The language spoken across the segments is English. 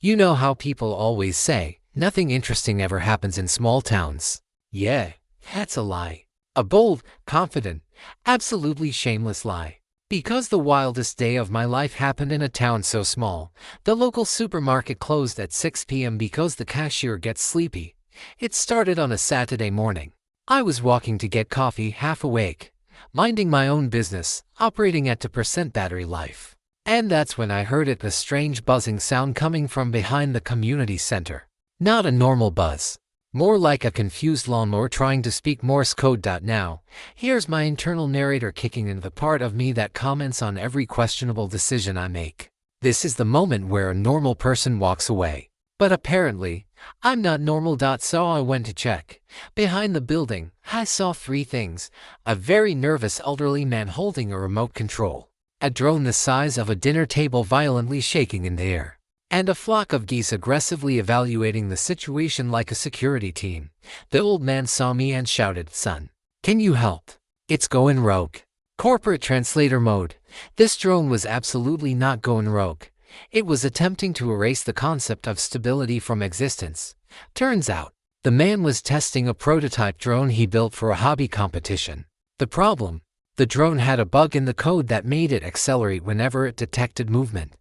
You know how people always say, nothing interesting ever happens in small towns. Yeah, that's a lie. A bold, confident, absolutely shameless lie. Because the wildest day of my life happened in a town so small, the local supermarket closed at 6 p.m. because the cashier gets sleepy. It started on a Saturday morning. I was walking to get coffee, half awake, minding my own business, operating at 2% battery life. And that's when I heard a strange buzzing sound coming from behind the community center. Not a normal buzz. More like a confused lawnmower trying to speak Morse code. Now, here's my internal narrator kicking in, the part of me that comments on every questionable decision I make. This is the moment where a normal person walks away. But apparently, I'm not normal. So I went to check. Behind the building, I saw three things: a very nervous elderly man holding a remote control, a drone the size of a dinner table violently shaking in the air, and a flock of geese aggressively evaluating the situation like a security team. The old man saw me and shouted, "Son, can you help? It's going rogue." Corporate translator mode. This drone was absolutely not going rogue. It was attempting to erase the concept of stability from existence. Turns out, the man was testing a prototype drone he built for a hobby competition. The problem? The drone had a bug in the code that made it accelerate whenever it detected movement.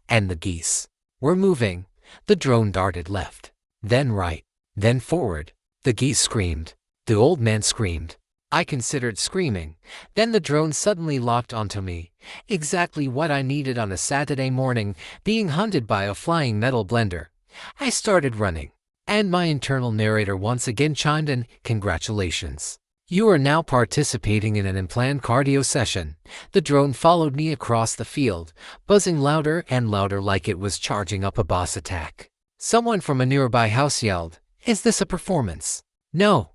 And the geese were moving. The drone darted left, then right, then forward. The geese screamed. The old man screamed. I considered screaming. Then the drone suddenly locked onto me. Exactly what I needed on a Saturday morning, being hunted by a flying metal blender. I started running. And my internal narrator once again chimed in, "Congratulations. You are now participating in an unplanned cardio session." The drone followed me across the field, buzzing louder and louder like it was charging up a boss attack. Someone from a nearby house yelled, "Is this a performance?" No,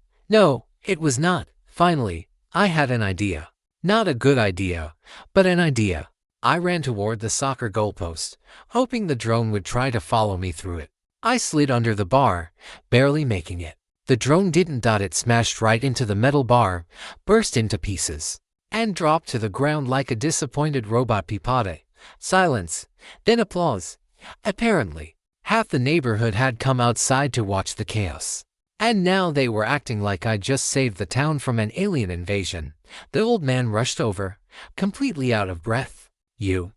it was not. Finally, I had an idea. Not a good idea, but an idea. I ran toward the soccer goalpost, hoping the drone would try to follow me through it. I slid under the bar, barely making it. The drone didn't. It smashed right into the metal bar, burst into pieces, and dropped to the ground like a disappointed robot. Pipade. Silence, then applause. Apparently, half the neighborhood had come outside to watch the chaos. And now they were acting like I just saved the town from an alien invasion. The old man rushed over, completely out of breath. You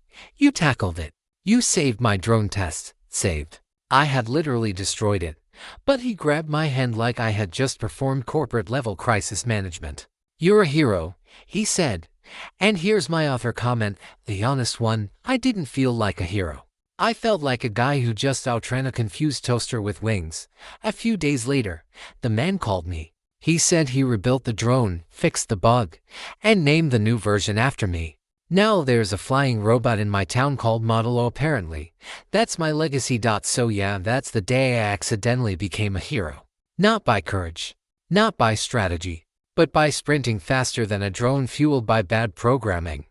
tackled it. You saved my drone test." Saved. I had literally destroyed it. But he grabbed my hand like I had just performed corporate-level crisis management. "You're a hero," he said. And here's my author comment, the honest one: I didn't feel like a hero. I felt like a guy who just outran a confused toaster with wings. A few days later, the man called me. He said he rebuilt the drone, fixed the bug, and named the new version after me. Now there's a flying robot in my town called Model O apparently. That's my legacy. So yeah, that's the day I accidentally became a hero. Not by courage, not by strategy, but by sprinting faster than a drone fueled by bad programming.